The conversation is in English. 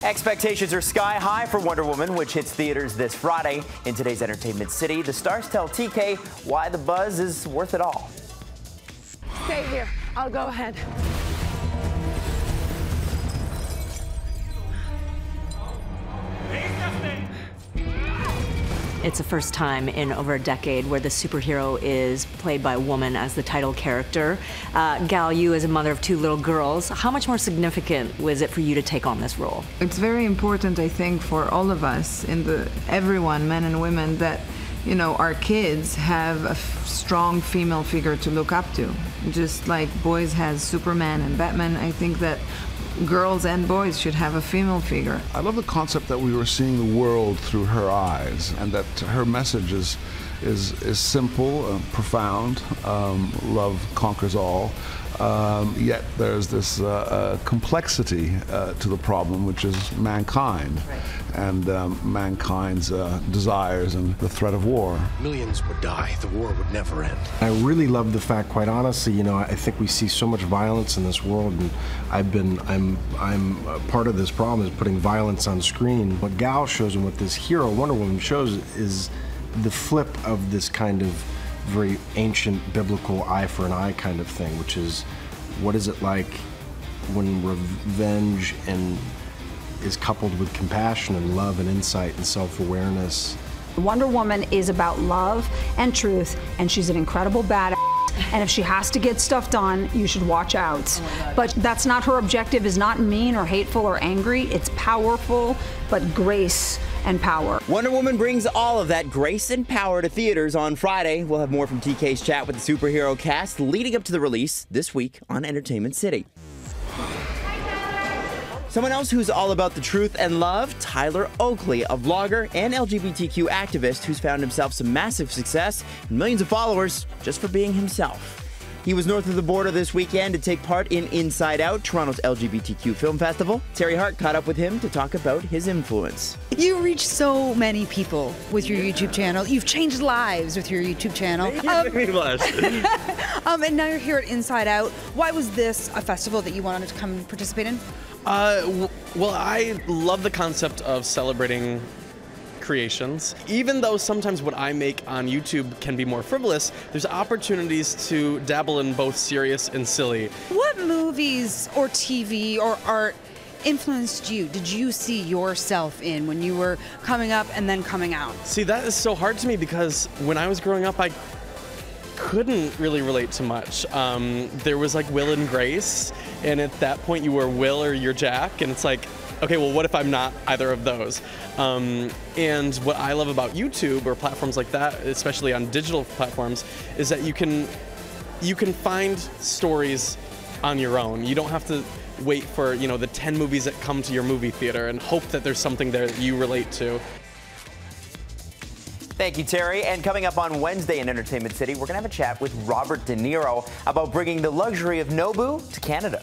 Expectations are sky high for Wonder Woman, which hits theaters this Friday. In today's Entertainment City, the stars tell TK why the buzz is worth it all. Stay here. I'll go ahead. It's the first time in over a decade where the superhero is played by a woman as the title character. Gal, you as a mother of two little girls, how much more significant was it for you to take on this role? It's very important, I think, for all of us, everyone, men and women, that our kids have a strong female figure to look up to. Just like boys has Superman and Batman, I think that girls and boys should have a female figure. I love the concept that we were seeing the world through her eyes, and that her message is simple, profound. Love conquers all. Yet there's this complexity to the problem, which is mankind, and mankind's desires and the threat of war. Millions would die. The war would never end. I really love the fact, quite honestly, I think we see so much violence in this world, and I'm part of this problem is putting violence on screen. What Gal shows and what this hero, Wonder Woman, shows is the flip of this kind of very ancient biblical eye for an eye kind of thing, which is, what is it like when revenge is coupled with compassion and love and insight and self-awareness. Wonder Woman is about love and truth, and she's an incredible badass. And if she has to get stuff done, you should watch out. But that's not her objective, is not mean or hateful or angry. It's powerful, but grace and power. Wonder Woman brings all of that grace and power to theaters on Friday. We'll have more from TK's chat with the superhero cast leading up to the release this week on Entertainment City. Someone else who's all about the truth and love, Tyler Oakley, a vlogger and LGBTQ activist who's found himself some massive success and millions of followers just for being himself. He was north of the border this weekend to take part in Inside Out, Toronto's LGBTQ film festival. Terry Hart caught up with him to talk about his influence. You reach so many people with your YouTube channel. You've changed lives with your YouTube channel. And now you're here at Inside Out. Why was this a festival that you wanted to come and participate in? Well, I love the concept of celebrating creations. Even though sometimes what I make on YouTube can be more frivolous, there's opportunities to dabble in both serious and silly. What movies or TV or art influenced you? Did you see yourself in when you were coming up and then coming out? See, that is so hard to me because when I was growing up, I couldn't really relate to much. There was like Will and Grace, and at that point you were Will or you're Jack, and it's like, okay, well, what if I'm not either of those? And what I love about YouTube or platforms like that, especially on digital platforms, is that you can find stories on your own. You don't have to wait for the 10 movies that come to your movie theater and hope that there's something there that you relate to. Thank you, Terry. And coming up on Wednesday in Entertainment City, we're going to have a chat with Robert De Niro about bringing the luxury of Nobu to Canada.